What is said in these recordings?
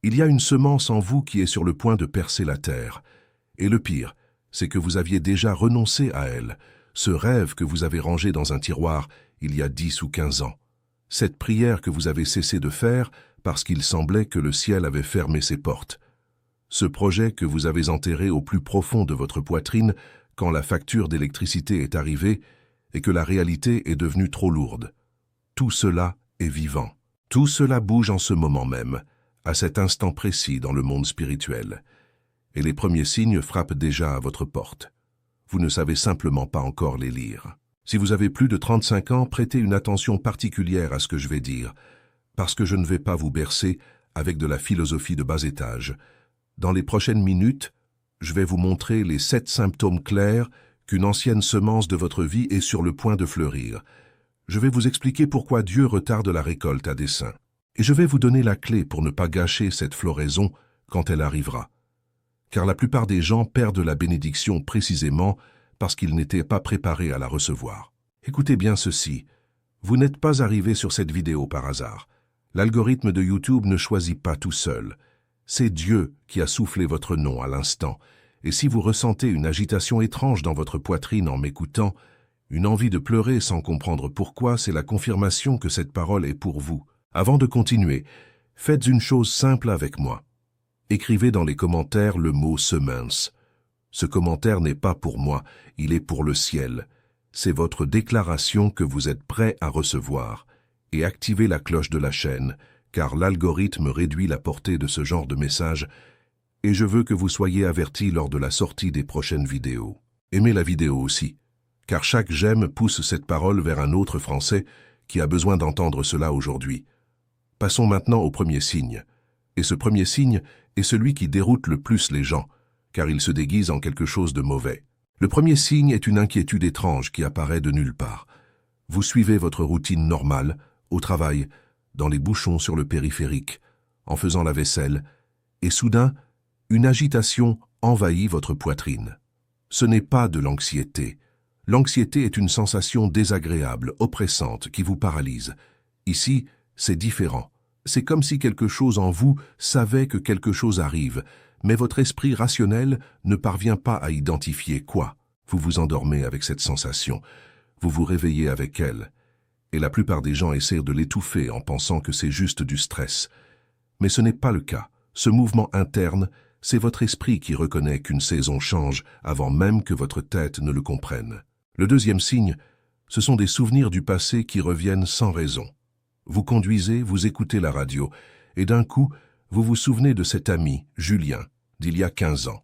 Il y a une semence en vous qui est sur le point de percer la terre. Et le pire, c'est que vous aviez déjà renoncé à elle, ce rêve que vous avez rangé dans un tiroir il y a 10 ou 15 ans. Cette prière que vous avez cessé de faire parce qu'il semblait que le ciel avait fermé ses portes. Ce projet que vous avez enterré au plus profond de votre poitrine quand la facture d'électricité est arrivée et que la réalité est devenue trop lourde. Tout cela est vivant. Tout cela bouge en ce moment même, à cet instant précis dans le monde spirituel. Et les premiers signes frappent déjà à votre porte. Vous ne savez simplement pas encore les lire. Si vous avez plus de 35 ans, prêtez une attention particulière à ce que je vais dire, parce que je ne vais pas vous bercer avec de la philosophie de bas étage. Dans les prochaines minutes, je vais vous montrer les 7 symptômes clairs qu'une ancienne semence de votre vie est sur le point de fleurir. Je vais vous expliquer pourquoi Dieu retarde la récolte à dessein. Et je vais vous donner la clé pour ne pas gâcher cette floraison quand elle arrivera. Car la plupart des gens perdent la bénédiction précisément parce qu'ils n'étaient pas préparés à la recevoir. Écoutez bien ceci, vous n'êtes pas arrivé sur cette vidéo par hasard. L'algorithme de YouTube ne choisit pas tout seul. C'est Dieu qui a soufflé votre nom à l'instant. Et si vous ressentez une agitation étrange dans votre poitrine en m'écoutant, une envie de pleurer sans comprendre pourquoi, c'est la confirmation que cette parole est pour vous. Avant de continuer, faites une chose simple avec moi. Écrivez dans les commentaires le mot « semence ». Ce commentaire n'est pas pour moi, il est pour le ciel. C'est votre déclaration que vous êtes prêt à recevoir. Et activez la cloche de la chaîne, car l'algorithme réduit la portée de ce genre de message et je veux que vous soyez avertis lors de la sortie des prochaines vidéos. Aimez la vidéo aussi, car chaque j'aime pousse cette parole vers un autre Français qui a besoin d'entendre cela aujourd'hui. Passons maintenant au premier signe. Et ce premier signe est celui qui déroute le plus les gens, car il se déguise en quelque chose de mauvais. Le premier signe est une inquiétude étrange qui apparaît de nulle part. Vous suivez votre routine normale, au travail, dans les bouchons sur le périphérique, en faisant la vaisselle, et soudain, une agitation envahit votre poitrine. Ce n'est pas de l'anxiété. L'anxiété est une sensation désagréable, oppressante, qui vous paralyse. Ici, c'est différent. C'est comme si quelque chose en vous savait que quelque chose arrive, mais votre esprit rationnel ne parvient pas à identifier quoi. Vous vous endormez avec cette sensation. Vous vous réveillez avec elle. Et la plupart des gens essaient de l'étouffer en pensant que c'est juste du stress. Mais ce n'est pas le cas. Ce mouvement interne, c'est votre esprit qui reconnaît qu'une saison change avant même que votre tête ne le comprenne. Le deuxième signe, ce sont des souvenirs du passé qui reviennent sans raison. Vous conduisez, vous écoutez la radio, et d'un coup, vous vous souvenez de cet ami, Julien, d'il y a 15 ans.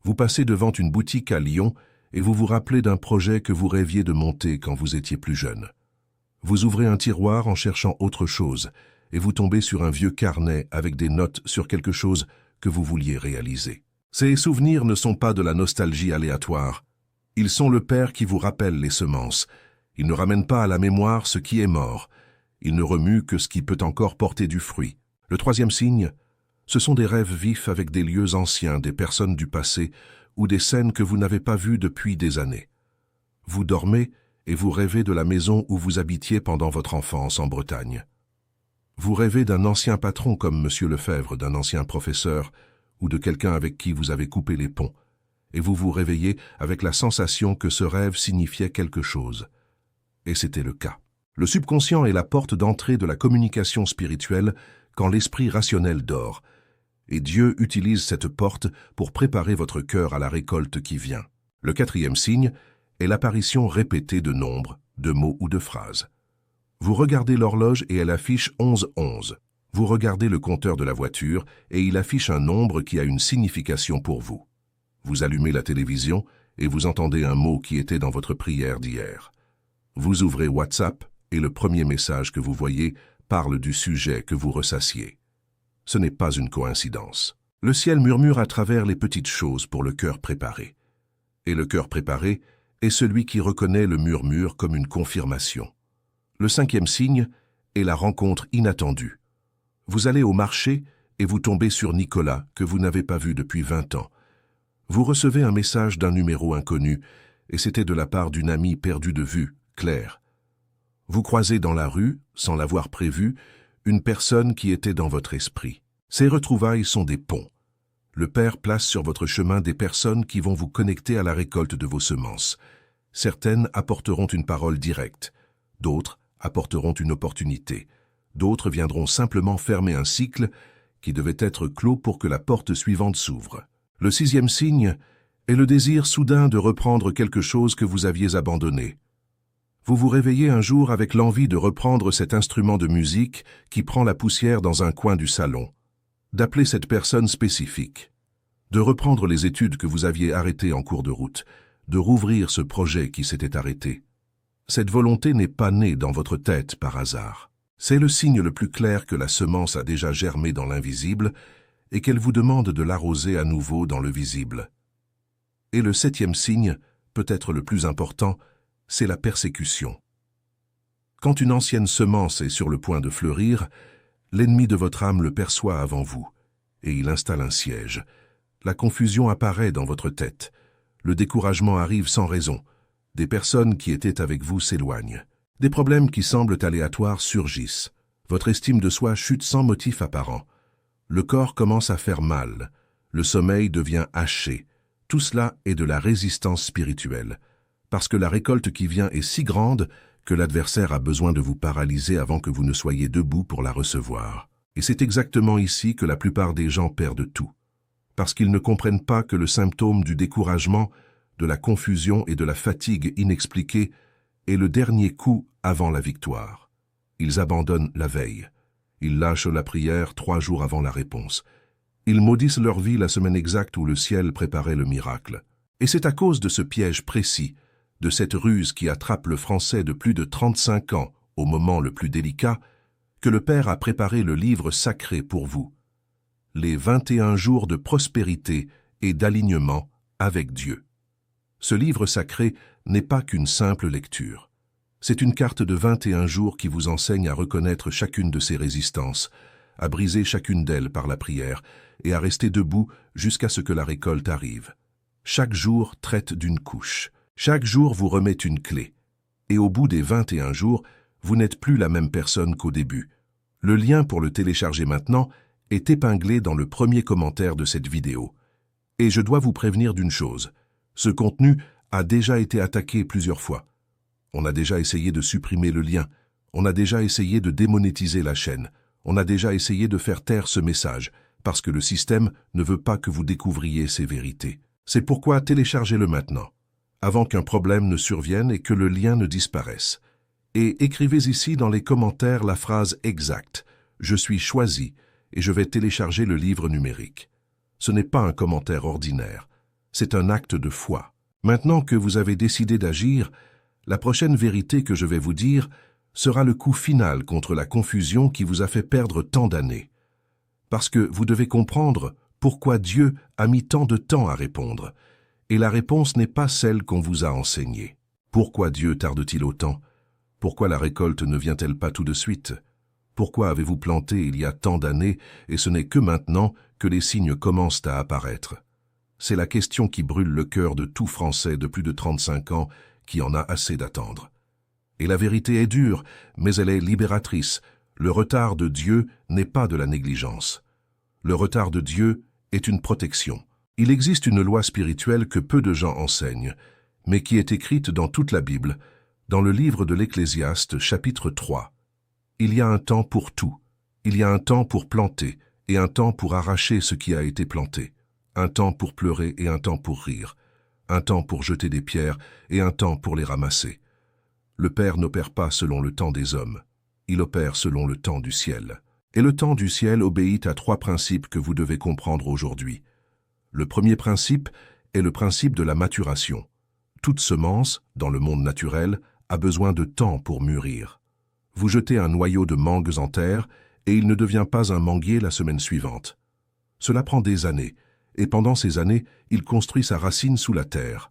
Vous passez devant une boutique à Lyon et vous vous rappelez d'un projet que vous rêviez de monter quand vous étiez plus jeune. Vous ouvrez un tiroir en cherchant autre chose, et vous tombez sur un vieux carnet avec des notes sur quelque chose que vous vouliez réaliser. Ces souvenirs ne sont pas de la nostalgie aléatoire. Ils sont le père qui vous rappelle les semences. Ils ne ramènent pas à la mémoire ce qui est mort. Ils ne remuent que ce qui peut encore porter du fruit. Le troisième signe, ce sont des rêves vifs avec des lieux anciens, des personnes du passé ou des scènes que vous n'avez pas vues depuis des années. Vous dormez et vous rêvez de la maison où vous habitiez pendant votre enfance en Bretagne. Vous rêvez d'un ancien patron comme M. Lefebvre, d'un ancien professeur ou de quelqu'un avec qui vous avez coupé les ponts, et vous vous réveillez avec la sensation que ce rêve signifiait quelque chose. Et c'était le cas. Le subconscient est la porte d'entrée de la communication spirituelle quand l'esprit rationnel dort, et Dieu utilise cette porte pour préparer votre cœur à la récolte qui vient. Le quatrième signe est l'apparition répétée de nombres, de mots ou de phrases. Vous regardez l'horloge et elle affiche 11-11. Vous regardez le compteur de la voiture et il affiche un nombre qui a une signification pour vous. Vous allumez la télévision et vous entendez un mot qui était dans votre prière d'hier. Vous ouvrez WhatsApp et le premier message que vous voyez parle du sujet que vous ressassiez. Ce n'est pas une coïncidence. Le ciel murmure à travers les petites choses pour le cœur préparé. Et le cœur préparé est celui qui reconnaît le murmure comme une confirmation. Le cinquième signe est la rencontre inattendue. Vous allez au marché et vous tombez sur Nicolas, que vous n'avez pas vu depuis 20 ans. Vous recevez un message d'un numéro inconnu, et c'était de la part d'une amie perdue de vue, Claire. Vous croisez dans la rue, sans l'avoir prévu, une personne qui était dans votre esprit. Ces retrouvailles sont des ponts. Le Père place sur votre chemin des personnes qui vont vous connecter à la récolte de vos semences. Certaines apporteront une parole directe, d'autres apporteront une opportunité, d'autres viendront simplement fermer un cycle qui devait être clos pour que la porte suivante s'ouvre. Le 6e signe est le désir soudain de reprendre quelque chose que vous aviez abandonné. Vous vous réveillez un jour avec l'envie de reprendre cet instrument de musique qui prend la poussière dans un coin du salon, d'appeler cette personne spécifique, de reprendre les études que vous aviez arrêtées en cours de route, de rouvrir ce projet qui s'était arrêté. Cette volonté n'est pas née dans votre tête par hasard. C'est le signe le plus clair que la semence a déjà germé dans l'invisible et qu'elle vous demande de l'arroser à nouveau dans le visible. Et le 7e signe, peut-être le plus important, c'est la persécution. Quand une ancienne semence est sur le point de fleurir, l'ennemi de votre âme le perçoit avant vous, et il installe un siège. La confusion apparaît dans votre tête. Le découragement arrive sans raison. Des personnes qui étaient avec vous s'éloignent. Des problèmes qui semblent aléatoires surgissent. Votre estime de soi chute sans motif apparent. Le corps commence à faire mal. Le sommeil devient haché. Tout cela est de la résistance spirituelle. Parce que la récolte qui vient est si grande que l'adversaire a besoin de vous paralyser avant que vous ne soyez debout pour la recevoir. Et c'est exactement ici que la plupart des gens perdent tout. Parce qu'ils ne comprennent pas que le symptôme du découragement, de la confusion et de la fatigue inexpliquée est le dernier coup avant la victoire. Ils abandonnent la veille. Ils lâchent la prière 3 jours avant la réponse. Ils maudissent leur vie la semaine exacte où le ciel préparait le miracle. Et c'est à cause de ce piège précis, de cette ruse qui attrape le Français de plus de 35 ans au moment le plus délicat, que le Père a préparé le livre sacré pour vous. Les 21 jours de prospérité et d'alignement avec Dieu. Ce livre sacré n'est pas qu'une simple lecture. C'est une carte de 21 jours qui vous enseigne à reconnaître chacune de ces résistances, à briser chacune d'elles par la prière et à rester debout jusqu'à ce que la récolte arrive. Chaque jour traite d'une couche. Chaque jour vous remet une clé. Et au bout des 21 jours, vous n'êtes plus la même personne qu'au début. Le lien pour le télécharger maintenant est épinglé dans le premier commentaire de cette vidéo. Et je dois vous prévenir d'une chose. Ce contenu a déjà été attaqué plusieurs fois. On a déjà essayé de supprimer le lien. On a déjà essayé de démonétiser la chaîne. On a déjà essayé de faire taire ce message, parce que le système ne veut pas que vous découvriez ces vérités. C'est pourquoi téléchargez-le maintenant, avant qu'un problème ne survienne et que le lien ne disparaisse. Et écrivez ici dans les commentaires la phrase exacte « Je suis choisi et je vais télécharger le livre numérique ». Ce n'est pas un commentaire ordinaire, c'est un acte de foi. Maintenant que vous avez décidé d'agir, la prochaine vérité que je vais vous dire sera le coup final contre la confusion qui vous a fait perdre tant d'années. Parce que vous devez comprendre pourquoi Dieu a mis tant de temps à répondre. Et la réponse n'est pas celle qu'on vous a enseignée. Pourquoi Dieu tarde-t-il autant? Pourquoi la récolte ne vient-elle pas tout de suite? Pourquoi avez-vous planté il y a tant d'années et ce n'est que maintenant que les signes commencent à apparaître? C'est la question qui brûle le cœur de tout Français de plus de 35 ans qui en a assez d'attendre. Et la vérité est dure, mais elle est libératrice. Le retard de Dieu n'est pas de la négligence. Le retard de Dieu est une protection. Il existe une loi spirituelle que peu de gens enseignent, mais qui est écrite dans toute la Bible, dans le livre de l'Ecclésiaste, chapitre 3. Il y a un temps pour tout. Il y a un temps pour planter et un temps pour arracher ce qui a été planté. Un temps pour pleurer et un temps pour rire. Un temps pour jeter des pierres et un temps pour les ramasser. Le Père n'opère pas selon le temps des hommes. Il opère selon le temps du ciel. Et le temps du ciel obéit à 3 principes que vous devez comprendre aujourd'hui. Le premier principe est le principe de la maturation. Toute semence, dans le monde naturel, a besoin de temps pour mûrir. Vous jetez un noyau de mangues en terre et il ne devient pas un manguier la semaine suivante. Cela prend des années, et pendant ces années, il construit sa racine sous la terre.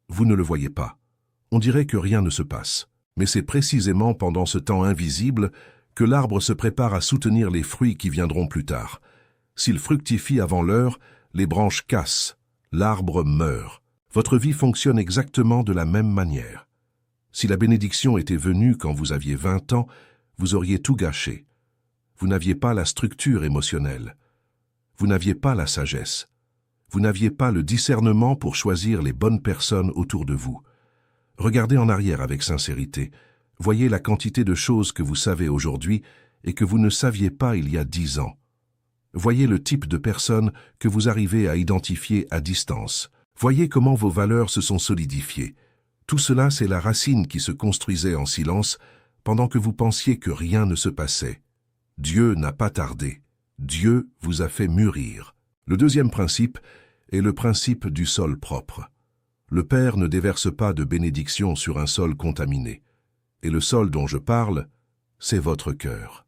Vous ne le voyez pas. On dirait que rien ne se passe. Mais c'est précisément pendant ce temps invisible que l'arbre se prépare à soutenir les fruits qui viendront plus tard. S'il fructifie avant l'heure, les branches cassent, l'arbre meurt. Votre vie fonctionne exactement de la même manière. Si la bénédiction était venue quand vous aviez 20 ans, vous auriez tout gâché. Vous n'aviez pas la structure émotionnelle. Vous n'aviez pas la sagesse. Vous n'aviez pas le discernement pour choisir les bonnes personnes autour de vous. Regardez en arrière avec sincérité. Voyez la quantité de choses que vous savez aujourd'hui et que vous ne saviez pas il y a 10 ans. Voyez le type de personnes que vous arrivez à identifier à distance. Voyez comment vos valeurs se sont solidifiées. Tout cela, c'est la racine qui se construisait en silence pendant que vous pensiez que rien ne se passait. Dieu n'a pas tardé. Dieu vous a fait mûrir. Le deuxième principe est le principe du sol propre. Le Père ne déverse pas de bénédiction sur un sol contaminé. Et le sol dont je parle, c'est votre cœur.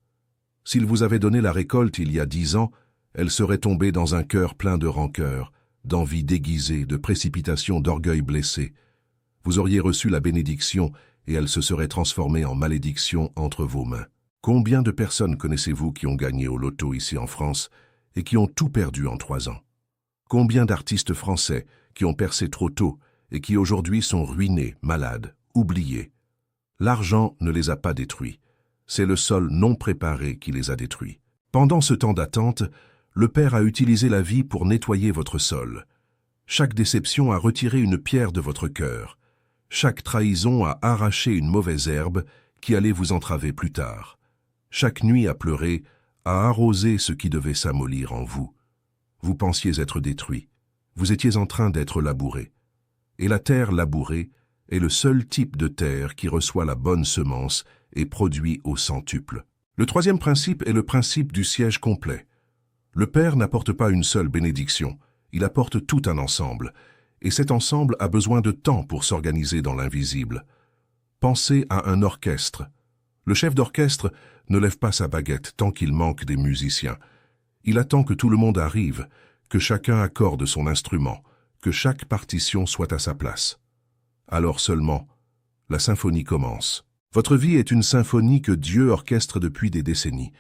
S'il vous avait donné la récolte il y a 10 ans, elle serait tombée dans un cœur plein de rancœur, d'envie déguisée, de précipitation, d'orgueil blessé. Vous auriez reçu la bénédiction et elle se serait transformée en malédiction entre vos mains. Combien de personnes connaissez-vous qui ont gagné au loto ici en France et qui ont tout perdu en 3 ans? Combien d'artistes français qui ont percé trop tôt et qui aujourd'hui sont ruinés, malades, oubliés? L'argent ne les a pas détruits. C'est le sol non préparé qui les a détruits. Pendant ce temps d'attente, le Père a utilisé la vie pour nettoyer votre sol. Chaque déception a retiré une pierre de votre cœur. Chaque trahison a arraché une mauvaise herbe qui allait vous entraver plus tard. Chaque nuit à pleurer a arrosé ce qui devait s'amollir en vous. Vous pensiez être détruit. Vous étiez en train d'être labouré. Et la terre labourée est le seul type de terre qui reçoit la bonne semence et produit au centuple. Le troisième principe est le principe du siège complet. Le Père n'apporte pas une seule bénédiction, il apporte tout un ensemble, et cet ensemble a besoin de temps pour s'organiser dans l'invisible. Pensez à un orchestre. Le chef d'orchestre ne lève pas sa baguette tant qu'il manque des musiciens. Il attend que tout le monde arrive, que chacun accorde son instrument, que chaque partition soit à sa place. Alors seulement, la symphonie commence. Votre vie est une symphonie que Dieu orchestre depuis des décennies,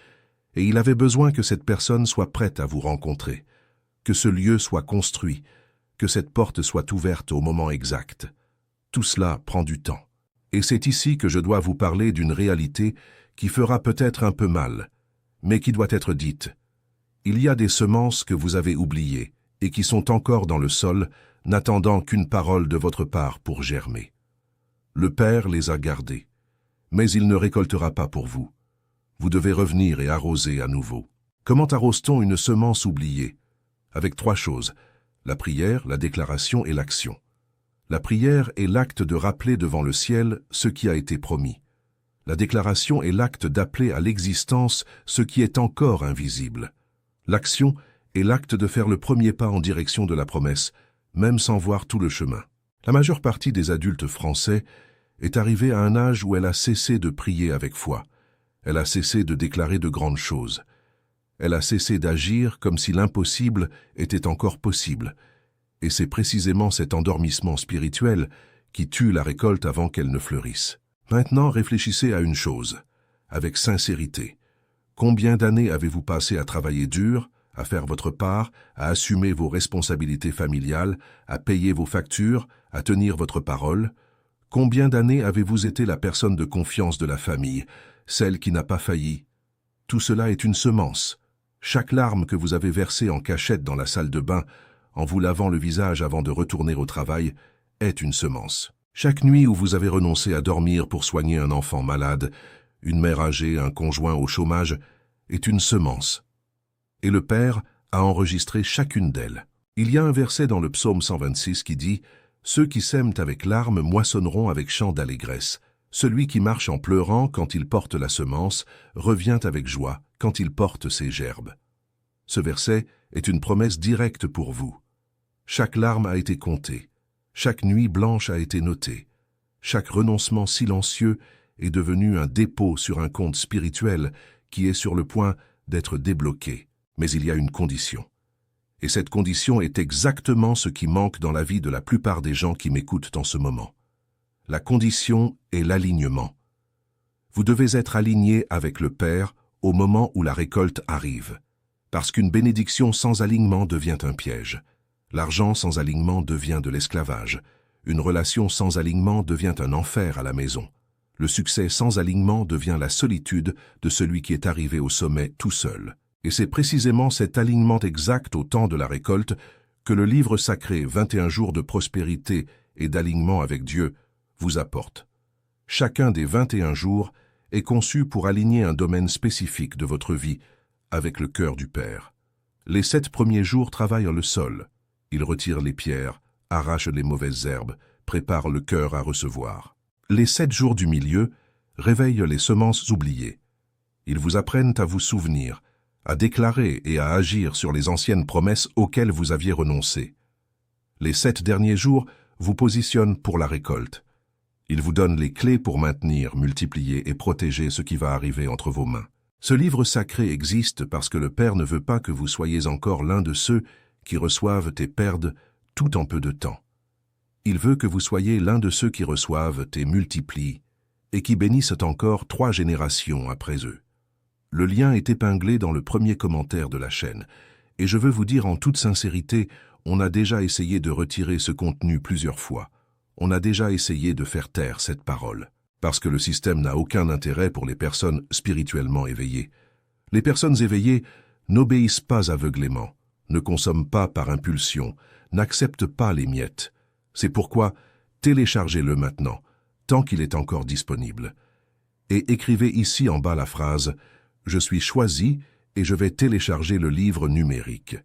et il avait besoin que cette personne soit prête à vous rencontrer, que ce lieu soit construit, que cette porte soit ouverte au moment exact. Tout cela prend du temps. Et c'est ici que je dois vous parler d'une réalité qui fera peut-être un peu mal, mais qui doit être dite. Il y a des semences que vous avez oubliées et qui sont encore dans le sol, n'attendant qu'une parole de votre part pour germer. Le Père les a gardées, mais il ne récoltera pas pour vous. Vous devez revenir et arroser à nouveau. Comment arrose-t-on une semence oubliée? Avec 3 choses, la prière, la déclaration et l'action. La prière est l'acte de rappeler devant le ciel ce qui a été promis. La déclaration est l'acte d'appeler à l'existence ce qui est encore invisible. L'action est l'acte de faire le premier pas en direction de la promesse, même sans voir tout le chemin. La majeure partie des adultes français est arrivée à un âge où elle a cessé de prier avec foi. Elle a cessé de déclarer de grandes choses. Elle a cessé d'agir comme si l'impossible était encore possible. Et c'est précisément cet endormissement spirituel qui tue la récolte avant qu'elle ne fleurisse. Maintenant, réfléchissez à une chose, avec sincérité. Combien d'années avez-vous passé à travailler dur, à faire votre part, à assumer vos responsabilités familiales, à payer vos factures, à tenir votre parole? Combien d'années avez-vous été la personne de confiance de la famille, celle qui n'a pas failli? Tout cela est une semence. Chaque larme que vous avez versée en cachette dans la salle de bain, en vous lavant le visage avant de retourner au travail, est une semence. Chaque nuit où vous avez renoncé à dormir pour soigner un enfant malade, une mère âgée, un conjoint au chômage, est une semence. Et le Père a enregistré chacune d'elles. Il y a un verset dans le psaume 126 qui dit « Ceux qui sèment avec larmes moissonneront avec chant d'allégresse. Celui qui marche en pleurant quand il porte la semence revient avec joie quand il porte ses gerbes. » Ce verset est une promesse directe pour vous. Chaque larme a été comptée. Chaque nuit blanche a été notée. Chaque renoncement silencieux est devenu un dépôt sur un compte spirituel qui est sur le point d'être débloqué. Mais il y a une condition. Et cette condition est exactement ce qui manque dans la vie de la plupart des gens qui m'écoutent en ce moment. La condition est l'alignement. Vous devez être aligné avec le Père au moment où la récolte arrive. Parce qu'une bénédiction sans alignement devient un piège. L'argent sans alignement devient de l'esclavage. Une relation sans alignement devient un enfer à la maison. Le succès sans alignement devient la solitude de celui qui est arrivé au sommet tout seul. Et c'est précisément cet alignement exact au temps de la récolte que le livre sacré 21 jours de prospérité et d'alignement avec Dieu vous apporte. Chacun des 21 jours est conçu pour aligner un domaine spécifique de votre vie avec le cœur du Père. Les 7 premiers jours travaillent le sol. Ils retirent les pierres, arrachent les mauvaises herbes, préparent le cœur à recevoir. Les 7 jours du milieu réveillent les semences oubliées. Ils vous apprennent à vous souvenir, à déclarer et à agir sur les anciennes promesses auxquelles vous aviez renoncé. Les 7 derniers jours vous positionnent pour la récolte. Ils vous donnent les clés pour maintenir, multiplier et protéger ce qui va arriver entre vos mains. Ce livre sacré existe parce que le Père ne veut pas que vous soyez encore l'un de ceux qui reçoivent et perdent tout en peu de temps. Il veut que vous soyez l'un de ceux qui reçoivent et multiplient et qui bénissent encore 3 générations après eux. Le lien est épinglé dans le premier commentaire de la chaîne, et je veux vous dire en toute sincérité, on a déjà essayé de retirer ce contenu plusieurs fois. On a déjà essayé de faire taire cette parole, parce que le système n'a aucun intérêt pour les personnes spirituellement éveillées. Les personnes éveillées n'obéissent pas aveuglément, ne consomment pas par impulsion, n'acceptent pas les miettes. C'est pourquoi téléchargez-le maintenant, tant qu'il est encore disponible. Et écrivez ici en bas la phrase « Je suis choisi et je vais télécharger le livre numérique ».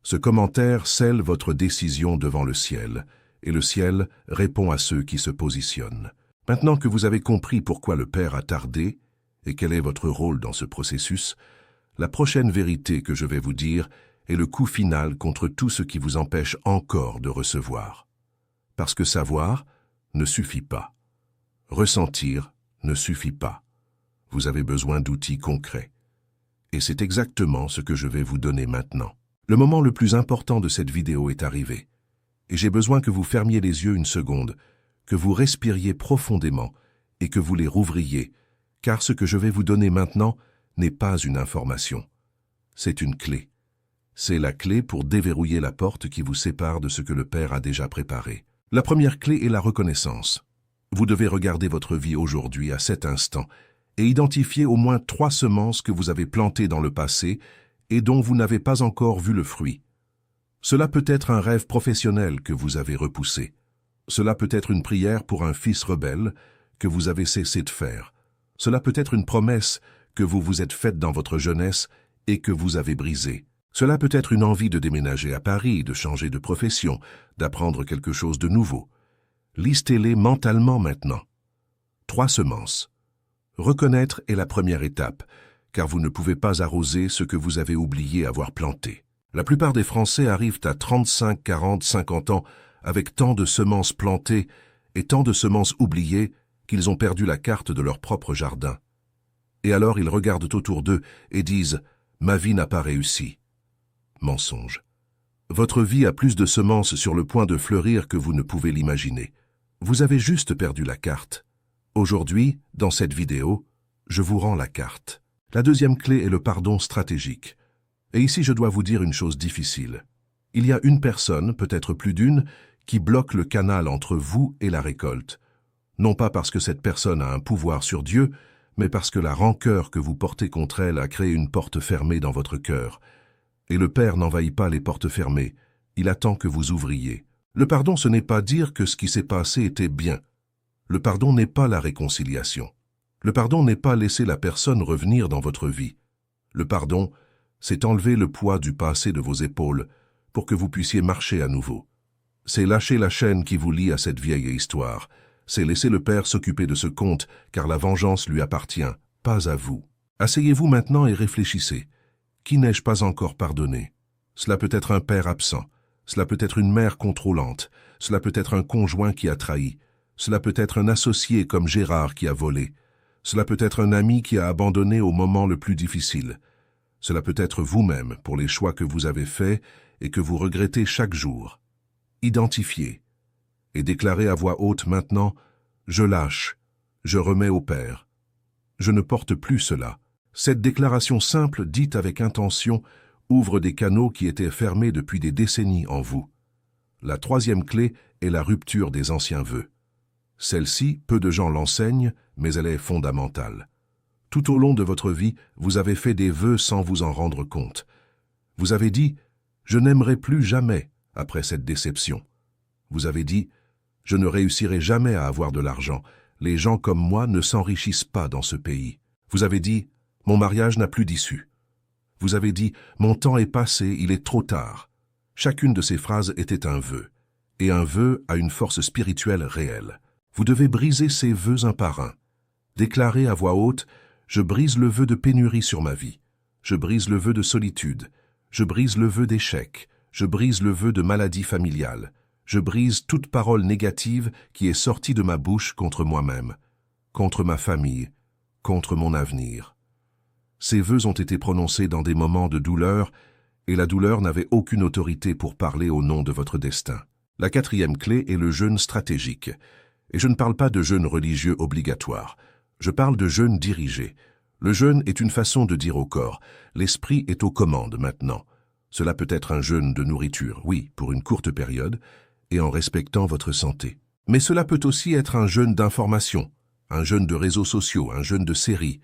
Ce commentaire scelle votre décision devant le ciel, et le ciel répond à ceux qui se positionnent. Maintenant que vous avez compris pourquoi le Père a tardé et quel est votre rôle dans ce processus, la prochaine vérité que je vais vous dire est le coup final contre tout ce qui vous empêche encore de recevoir. Parce que savoir ne suffit pas. Ressentir ne suffit pas. Vous avez besoin d'outils concrets. Et c'est exactement ce que je vais vous donner maintenant. Le moment le plus important de cette vidéo est arrivé. Et j'ai besoin que vous fermiez les yeux une seconde, que vous respiriez profondément et que vous les rouvriez, car ce que je vais vous donner maintenant n'est pas une information. C'est une clé. C'est la clé pour déverrouiller la porte qui vous sépare de ce que le Père a déjà préparé. La première clé est la reconnaissance. Vous devez regarder votre vie aujourd'hui à cet instant et identifier au moins 3 semences que vous avez plantées dans le passé et dont vous n'avez pas encore vu le fruit. Cela peut être un rêve professionnel que vous avez repoussé. Cela peut être une prière pour un fils rebelle que vous avez cessé de faire. Cela peut être une promesse que vous vous êtes faite dans votre jeunesse et que vous avez brisée. Cela peut être une envie de déménager à Paris, de changer de profession, d'apprendre quelque chose de nouveau. Listez-les mentalement maintenant. 3 semences. Reconnaître est la première étape, car vous ne pouvez pas arroser ce que vous avez oublié avoir planté. La plupart des Français arrivent à 35, 40, 50 ans avec tant de semences plantées et tant de semences oubliées qu'ils ont perdu la carte de leur propre jardin. Et alors ils regardent autour d'eux et disent « Ma vie n'a pas réussi ». Mensonge. Votre vie a plus de semences sur le point de fleurir que vous ne pouvez l'imaginer. Vous avez juste perdu la carte. Aujourd'hui, dans cette vidéo, je vous rends la carte. La deuxième clé est le pardon stratégique. Et ici, je dois vous dire une chose difficile. Il y a une personne, peut-être plus d'une, qui bloque le canal entre vous et la récolte. Non pas parce que cette personne a un pouvoir sur Dieu, mais parce que la rancœur que vous portez contre elle a créé une porte fermée dans votre cœur. Et le Père n'envahit pas les portes fermées, il attend que vous ouvriez. Le pardon, ce n'est pas dire que ce qui s'est passé était bien. Le pardon n'est pas la réconciliation. Le pardon n'est pas laisser la personne revenir dans votre vie. Le pardon, c'est enlever le poids du passé de vos épaules pour que vous puissiez marcher à nouveau. C'est lâcher la chaîne qui vous lie à cette vieille histoire. C'est laisser le Père s'occuper de ce compte, car la vengeance lui appartient, pas à vous. Asseyez-vous maintenant et réfléchissez. Qui n'ai-je pas encore pardonné? Cela peut être un père absent. Cela peut être une mère contrôlante. Cela peut être un conjoint qui a trahi. Cela peut être un associé comme Gérard qui a volé. Cela peut être un ami qui a abandonné au moment le plus difficile. Cela peut être vous-même pour les choix que vous avez faits et que vous regrettez chaque jour. Identifiez et déclarez à voix haute maintenant « Je lâche, je remets au Père. Je ne porte plus cela ». Cette déclaration simple, dite avec intention, ouvre des canaux qui étaient fermés depuis des décennies en vous. La troisième clé est la rupture des anciens vœux. Celle-ci, peu de gens l'enseignent, mais elle est fondamentale. Tout au long de votre vie, vous avez fait des vœux sans vous en rendre compte. Vous avez dit « Je n'aimerai plus jamais » après cette déception. Vous avez dit « Je ne réussirai jamais à avoir de l'argent. Les gens comme moi ne s'enrichissent pas dans ce pays. » Vous avez dit « Mon mariage n'a plus d'issue. » Vous avez dit « Mon temps est passé, il est trop tard. » Chacune de ces phrases était un vœu. Et un vœu a une force spirituelle réelle. Vous devez briser ces vœux un par un. Déclarez à voix haute « Je brise le vœu de pénurie sur ma vie. Je brise le vœu de solitude. Je brise le vœu d'échec. Je brise le vœu de maladie familiale. Je brise toute parole négative qui est sortie de ma bouche contre moi-même, contre ma famille, contre mon avenir. » Ces vœux ont été prononcés dans des moments de douleur, et la douleur n'avait aucune autorité pour parler au nom de votre destin. La 4e clé est le jeûne stratégique. Et je ne parle pas de jeûne religieux obligatoire. Je parle de jeûne dirigé. Le jeûne est une façon de dire au corps « L'esprit est aux commandes maintenant ». Cela peut être un jeûne de nourriture, oui, pour une courte période, et en respectant votre santé. Mais cela peut aussi être un jeûne d'information, un jeûne de réseaux sociaux, un jeûne de séries,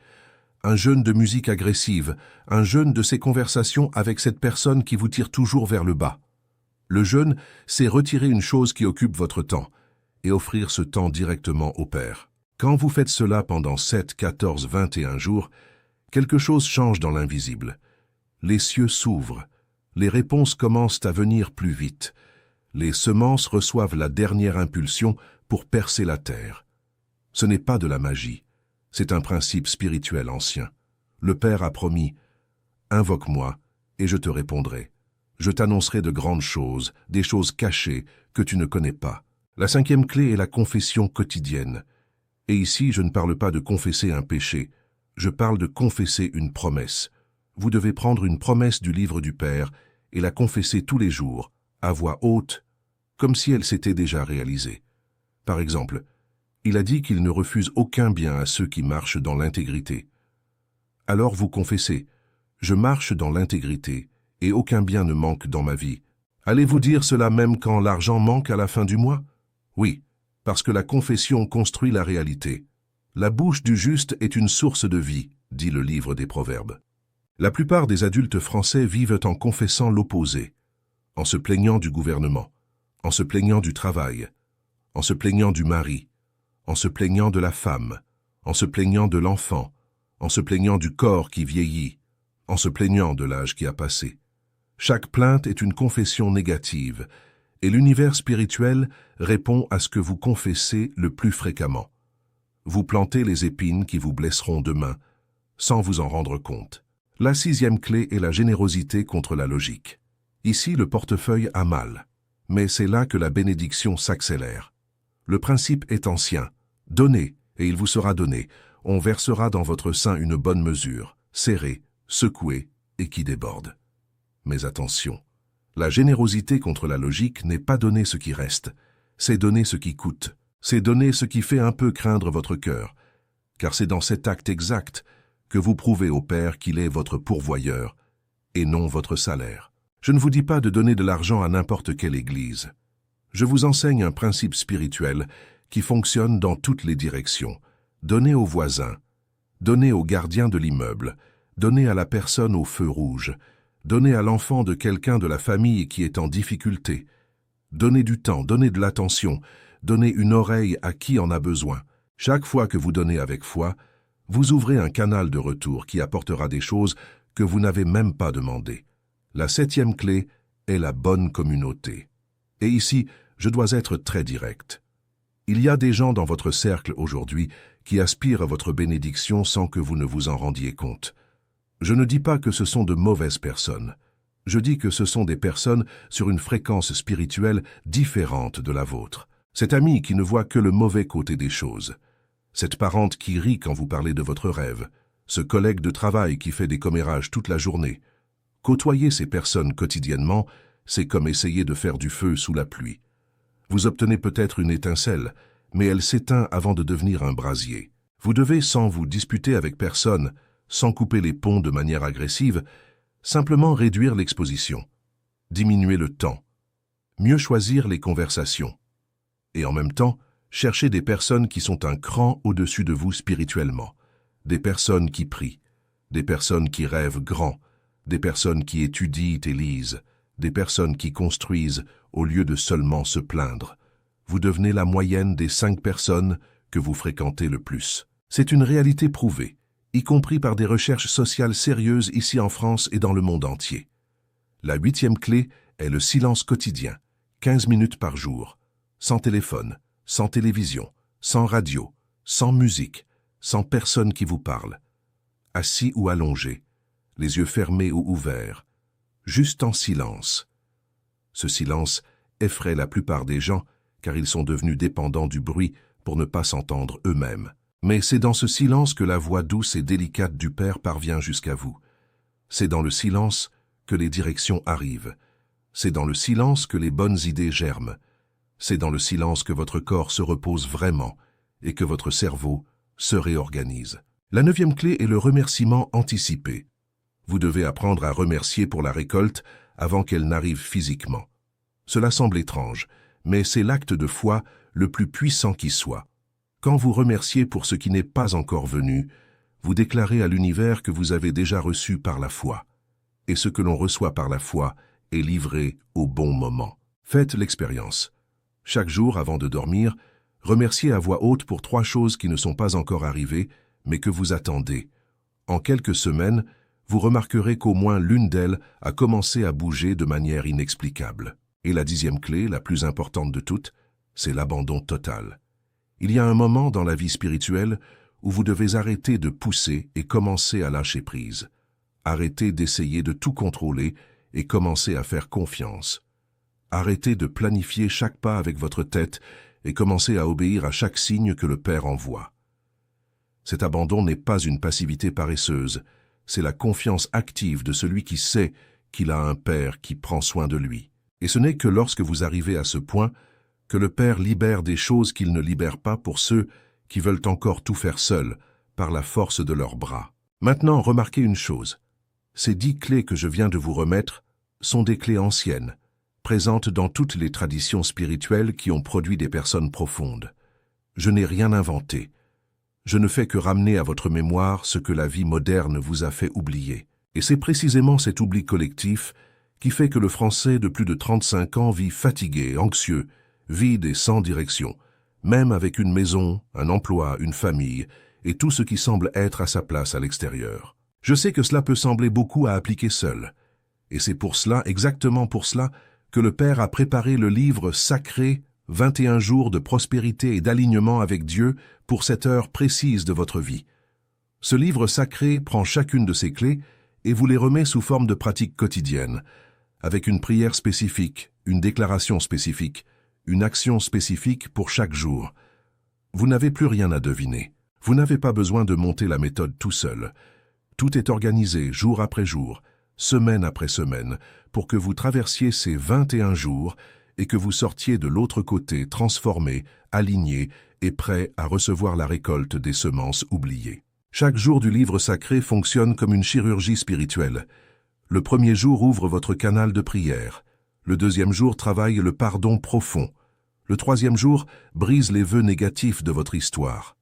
un jeûne de musique agressive, un jeûne de ces conversations avec cette personne qui vous tire toujours vers le bas. Le jeûne, c'est retirer une chose qui occupe votre temps et offrir ce temps directement au Père. Quand vous faites cela pendant 7, 14, 21 jours, quelque chose change dans l'invisible. Les cieux s'ouvrent, les réponses commencent à venir plus vite. Les semences reçoivent la dernière impulsion pour percer la terre. Ce n'est pas de la magie, c'est un principe spirituel ancien. Le Père a promis « Invoque-moi et je te répondrai. Je t'annoncerai de grandes choses, des choses cachées que tu ne connais pas. » La 5e clé est la confession quotidienne. Et ici, je ne parle pas de confesser un péché, je parle de confesser une promesse. Vous devez prendre une promesse du livre du Père et la confesser tous les jours, à voix haute, comme si elle s'était déjà réalisée. Par exemple, il a dit qu'il ne refuse aucun bien à ceux qui marchent dans l'intégrité. Alors vous confessez, « Je marche dans l'intégrité et aucun bien ne manque dans ma vie. » Allez-vous dire cela même quand l'argent manque à la fin du mois? Oui, parce que la confession construit la réalité. La bouche du juste est une source de vie, dit le livre des Proverbes. La plupart des adultes français vivent en confessant l'opposé, en se plaignant du gouvernement, en se plaignant du travail, en se plaignant du mari, en se plaignant de la femme, en se plaignant de l'enfant, en se plaignant du corps qui vieillit, en se plaignant de l'âge qui a passé. Chaque plainte est une confession négative, et l'univers spirituel répond à ce que vous confessez le plus fréquemment. Vous plantez les épines qui vous blesseront demain, sans vous en rendre compte. La 6e clé est la générosité contre la logique. Ici, le portefeuille a mal, mais c'est là que la bénédiction s'accélère. Le principe est ancien. Donnez, et il vous sera donné. On versera dans votre sein une bonne mesure, serrée, secouée et qui déborde. Mais attention, la générosité contre la logique n'est pas donner ce qui reste, c'est donner ce qui coûte, c'est donner ce qui fait un peu craindre votre cœur, car c'est dans cet acte exact que vous prouvez au Père qu'il est votre pourvoyeur et non votre salaire. Je ne vous dis pas de donner de l'argent à n'importe quelle église. Je vous enseigne un principe spirituel qui fonctionne dans toutes les directions. Donnez aux voisins, donnez aux gardiens de l'immeuble, donnez à la personne au feu rouge, donnez à l'enfant de quelqu'un de la famille qui est en difficulté. Donnez du temps, donnez de l'attention, donnez une oreille à qui en a besoin. Chaque fois que vous donnez avec foi, vous ouvrez un canal de retour qui apportera des choses que vous n'avez même pas demandées. La 7e clé est la bonne communauté. Et ici, je dois être très direct. Il y a des gens dans votre cercle aujourd'hui qui aspirent à votre bénédiction sans que vous ne vous en rendiez compte. Je ne dis pas que ce sont de mauvaises personnes. Je dis que ce sont des personnes sur une fréquence spirituelle différente de la vôtre. Cet ami qui ne voit que le mauvais côté des choses. Cette parente qui rit quand vous parlez de votre rêve. Ce collègue de travail qui fait des commérages toute la journée. Côtoyer ces personnes quotidiennement, c'est comme essayer de faire du feu sous la pluie. Vous obtenez peut-être une étincelle, mais elle s'éteint avant de devenir un brasier. Vous devez, sans vous disputer avec personne, sans couper les ponts de manière agressive, simplement réduire l'exposition, diminuer le temps, mieux choisir les conversations, et en même temps, chercher des personnes qui sont un cran au-dessus de vous spirituellement, des personnes qui prient, des personnes qui rêvent grand, des personnes qui étudient et lisent, des personnes qui construisent au lieu de seulement se plaindre. Vous devenez la moyenne des 5 personnes que vous fréquentez le plus. C'est une réalité prouvée, y compris par des recherches sociales sérieuses ici en France et dans le monde entier. La 8e clé est le silence quotidien, 15 minutes par jour, sans téléphone, sans télévision, sans radio, sans musique, sans personne qui vous parle, assis ou allongé, les yeux fermés ou ouverts, juste en silence. Ce silence effraie la plupart des gens car ils sont devenus dépendants du bruit pour ne pas s'entendre eux-mêmes. Mais c'est dans ce silence que la voix douce et délicate du Père parvient jusqu'à vous. C'est dans le silence que les directions arrivent. C'est dans le silence que les bonnes idées germent. C'est dans le silence que votre corps se repose vraiment et que votre cerveau se réorganise. La 9e clé est le remerciement anticipé. Vous devez apprendre à remercier pour la récolte avant qu'elle n'arrive physiquement. Cela semble étrange, mais c'est l'acte de foi le plus puissant qui soit. Quand vous remerciez pour ce qui n'est pas encore venu, vous déclarez à l'univers que vous avez déjà reçu par la foi. Et ce que l'on reçoit par la foi est livré au bon moment. Faites l'expérience. Chaque jour, avant de dormir, remerciez à voix haute pour 3 choses qui ne sont pas encore arrivées, mais que vous attendez. En quelques semaines, vous remarquerez qu'au moins l'une d'elles a commencé à bouger de manière inexplicable. Et la 10e clé, la plus importante de toutes, c'est l'abandon total. Il y a un moment dans la vie spirituelle où vous devez arrêter de pousser et commencer à lâcher prise. Arrêtez d'essayer de tout contrôler et commencer à faire confiance. Arrêtez de planifier chaque pas avec votre tête et commencez à obéir à chaque signe que le Père envoie. Cet abandon n'est pas une passivité paresseuse, c'est la confiance active de celui qui sait qu'il a un Père qui prend soin de lui. Et ce n'est que lorsque vous arrivez à ce point que le Père libère des choses qu'il ne libère pas pour ceux qui veulent encore tout faire seuls, par la force de leurs bras. Maintenant, remarquez une chose. Ces 10 clés que je viens de vous remettre sont des clés anciennes, présentes dans toutes les traditions spirituelles qui ont produit des personnes profondes. Je n'ai rien inventé. Je ne fais que ramener à votre mémoire ce que la vie moderne vous a fait oublier. Et c'est précisément cet oubli collectif qui fait que le Français de plus de 35 ans vit fatigué, anxieux, vide et sans direction, même avec une maison, un emploi, une famille, et tout ce qui semble être à sa place à l'extérieur. Je sais que cela peut sembler beaucoup à appliquer seul, et c'est pour cela, exactement pour cela, que le Père a préparé le livre sacré 21 jours de prospérité et d'alignement avec Dieu pour cette heure précise de votre vie. Ce livre sacré prend chacune de ces clés et vous les remet sous forme de pratiques quotidiennes, avec une prière spécifique, une déclaration spécifique, une action spécifique pour chaque jour. Vous n'avez plus rien à deviner. Vous n'avez pas besoin de monter la méthode tout seul. Tout est organisé jour après jour, semaine après semaine, pour que vous traversiez ces 21 jours et que vous sortiez de l'autre côté transformé, aligné et prêt à recevoir la récolte des semences oubliées. Chaque jour du livre sacré fonctionne comme une chirurgie spirituelle. Le premier jour ouvre votre canal de prière. Le deuxième jour travaille le pardon profond. Le troisième jour brise les vœux négatifs de votre histoire.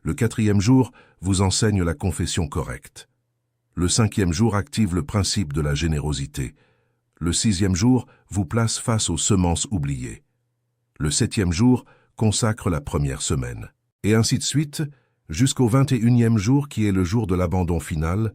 Le quatrième jour vous enseigne la confession correcte. Le 5e jour active le principe de la générosité. Le 6e jour vous place face aux semences oubliées. Le 7e jour consacre la première semaine. Et ainsi de suite, jusqu'au 21e jour qui est le jour de l'abandon final,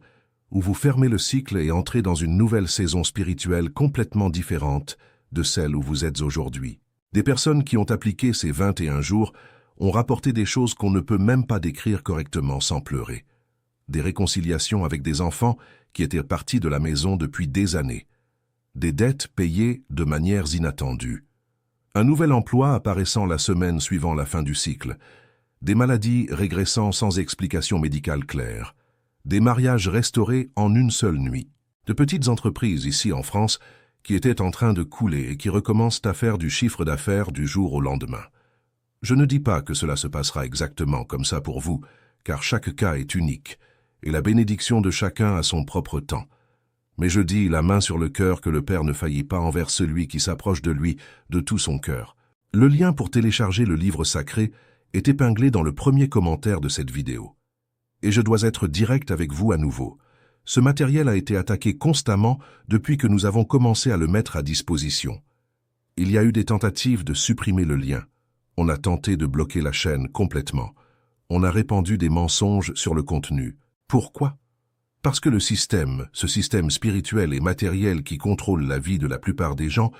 où vous fermez le cycle et entrez dans une nouvelle saison spirituelle complètement différente de celle où vous êtes aujourd'hui. Des personnes qui ont appliqué ces 21 jours ont rapporté des choses qu'on ne peut même pas décrire correctement sans pleurer. Des réconciliations avec des enfants qui étaient partis de la maison depuis des années. Des dettes payées de manières inattendues. Un nouvel emploi apparaissant la semaine suivant la fin du cycle. Des maladies régressant sans explication médicale claire. Des mariages restaurés en une seule nuit. De petites entreprises ici en France qui étaient en train de couler et qui recommencent à faire du chiffre d'affaires du jour au lendemain. Je ne dis pas que cela se passera exactement comme ça pour vous, car chaque cas est unique, et la bénédiction de chacun a son propre temps. Mais je dis la main sur le cœur que le Père ne faillit pas envers celui qui s'approche de lui de tout son cœur. Le lien pour télécharger le livre sacré est épinglé dans le premier commentaire de cette vidéo. Et je dois être direct avec vous à nouveau. Ce matériel a été attaqué constamment depuis que nous avons commencé à le mettre à disposition. Il y a eu des tentatives de supprimer le lien. On a tenté de bloquer la chaîne complètement. On a répandu des mensonges sur le contenu. Pourquoi? Parce que ce système spirituel et matériel qui contrôle la vie de la plupart des gens,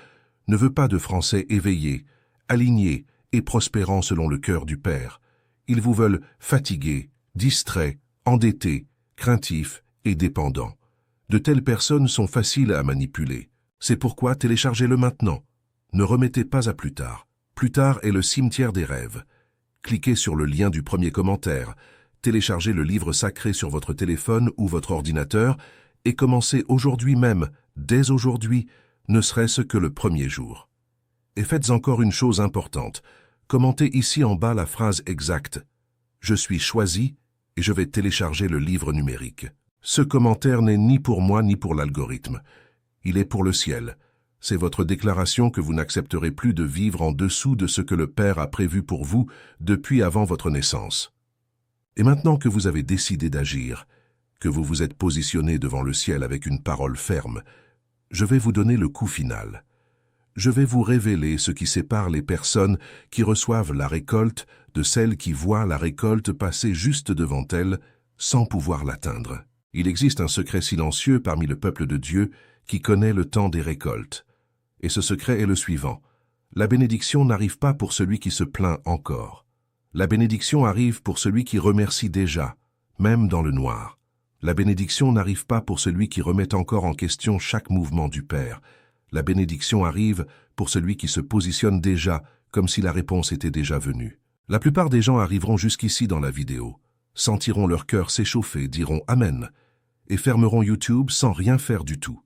ne veut pas de Français éveillés, alignés et prospérant selon le cœur du Père. Ils vous veulent fatigués, distraits, endettés, craintifs et dépendants. De telles personnes sont faciles à manipuler. C'est pourquoi téléchargez-le maintenant. Ne remettez pas à plus tard. Plus tard est le cimetière des rêves. Cliquez sur le lien du premier commentaire, téléchargez le livre sacré sur votre téléphone ou votre ordinateur et commencez aujourd'hui même, dès aujourd'hui, ne serait-ce que le premier jour. Et faites encore une chose importante. Commentez ici en bas la phrase exacte. Je suis choisi et je vais télécharger le livre numérique. Ce commentaire n'est ni pour moi ni pour l'algorithme. Il est pour le ciel. C'est votre déclaration que vous n'accepterez plus de vivre en dessous de ce que le Père a prévu pour vous depuis avant votre naissance. Et maintenant que vous avez décidé d'agir, que vous vous êtes positionné devant le ciel avec une parole ferme, je vais vous donner le coup final. Je vais vous révéler ce qui sépare les personnes qui reçoivent la récolte de celles qui voient la récolte passer juste devant elles sans pouvoir l'atteindre. Il existe un secret silencieux parmi le peuple de Dieu qui connaît le temps des récoltes. Et ce secret est le suivant. La bénédiction n'arrive pas pour celui qui se plaint encore. La bénédiction arrive pour celui qui remercie déjà, même dans le noir. La bénédiction n'arrive pas pour celui qui remet encore en question chaque mouvement du Père. La bénédiction arrive pour celui qui se positionne déjà, comme si la réponse était déjà venue. La plupart des gens arriveront jusqu'ici dans la vidéo, sentiront leur cœur s'échauffer, diront « Amen » et fermeront YouTube sans rien faire du tout.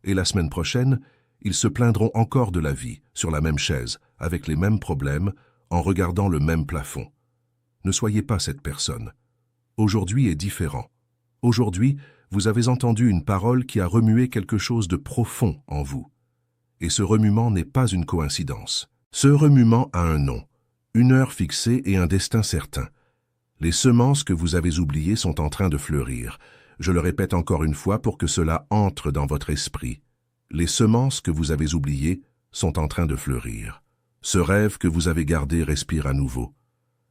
Et la semaine prochaine, ils se plaindront encore de la vie, sur la même chaise, avec les mêmes problèmes, en regardant le même plafond. Ne soyez pas cette personne. Aujourd'hui est différent. Aujourd'hui, vous avez entendu une parole qui a remué quelque chose de profond en vous. Et ce remuement n'est pas une coïncidence. Ce remuement a un nom, une heure fixée et un destin certain. Les semences que vous avez oubliées sont en train de fleurir. Je le répète encore une fois pour que cela entre dans votre esprit. Les semences que vous avez oubliées sont en train de fleurir. Ce rêve que vous avez gardé respire à nouveau.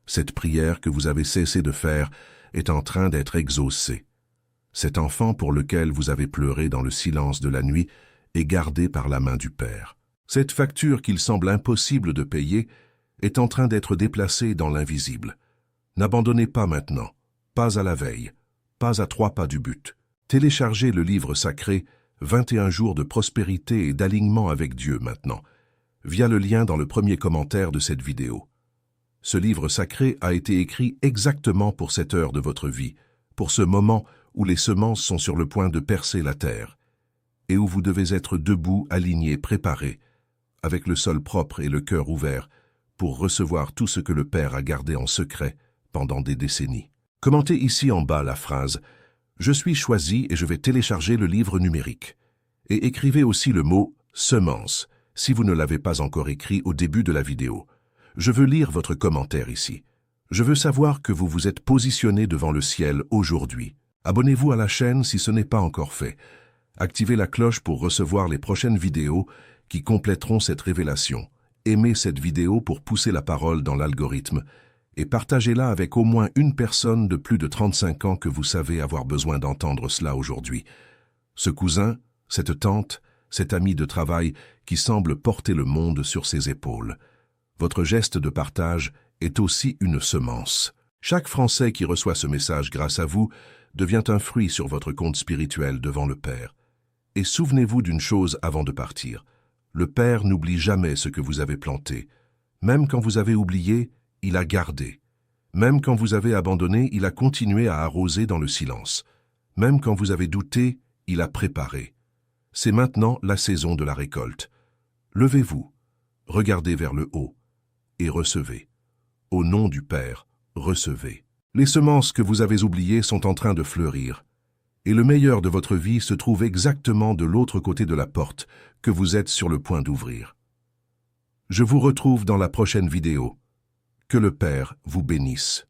Cette prière que vous avez cessé de faire est en train d'être exaucée. Cet enfant pour lequel vous avez pleuré dans le silence de la nuit est gardé par la main du Père. Cette facture qu'il semble impossible de payer est en train d'être déplacée dans l'invisible. N'abandonnez pas maintenant, pas à la veille, pas à 3 pas du but. Téléchargez le livre sacré 21 jours de prospérité et d'alignement avec Dieu maintenant, via le lien dans le premier commentaire de cette vidéo. Ce livre sacré a été écrit exactement pour cette heure de votre vie, pour ce moment où les semences sont sur le point de percer la terre, et où vous devez être debout, aligné, préparé, avec le sol propre et le cœur ouvert, pour recevoir tout ce que le Père a gardé en secret pendant des décennies. Commentez ici en bas la phrase « Je suis choisi et je vais télécharger le livre numérique » et écrivez aussi le mot « semence » si vous ne l'avez pas encore écrit au début de la vidéo. Je veux lire votre commentaire ici. Je veux savoir que vous vous êtes positionné devant le ciel aujourd'hui. Abonnez-vous à la chaîne si ce n'est pas encore fait. Activez la cloche pour recevoir les prochaines vidéos qui compléteront cette révélation. Aimez cette vidéo pour pousser la parole dans l'algorithme et partagez-la avec au moins une personne de plus de 35 ans que vous savez avoir besoin d'entendre cela aujourd'hui. Ce cousin, cette tante, cet ami de travail qui semble porter le monde sur ses épaules. Votre geste de partage est aussi une semence. Chaque Français qui reçoit ce message grâce à vous devient un fruit sur votre compte spirituel devant le Père. Et souvenez-vous d'une chose avant de partir. Le Père n'oublie jamais ce que vous avez planté. Même quand vous avez oublié, il a gardé. Même quand vous avez abandonné, il a continué à arroser dans le silence. Même quand vous avez douté, il a préparé. C'est maintenant la saison de la récolte. Levez-vous, regardez vers le haut et recevez. Au nom du Père, recevez. Les semences que vous avez oubliées sont en train de fleurir. Et le meilleur de votre vie se trouve exactement de l'autre côté de la porte que vous êtes sur le point d'ouvrir. Je vous retrouve dans la prochaine vidéo. Que le Père vous bénisse.